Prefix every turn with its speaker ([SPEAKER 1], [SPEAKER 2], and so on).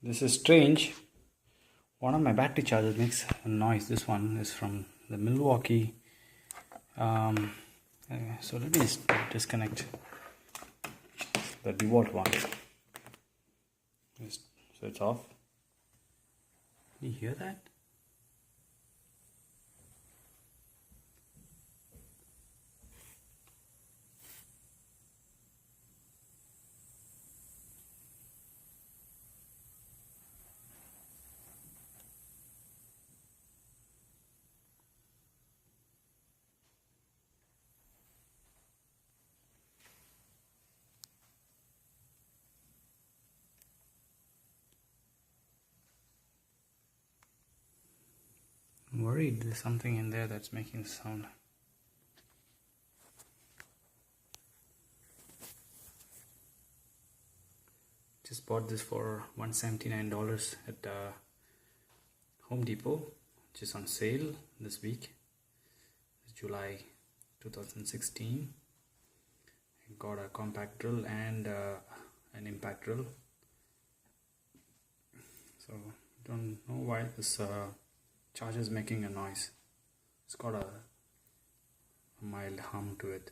[SPEAKER 1] This is strange. One of my battery chargers makes a noise. This one is from the Milwaukee. So let me disconnect the default one. So it's off. Can you hear that? I'm worried there's something in there that's making sound. Just bought this for $179 at Home Depot, which is on sale this week. It's July 2016. I got a compact drill and an impact drill. So don't know why this charger is making a noise. It's got a mild hum to it.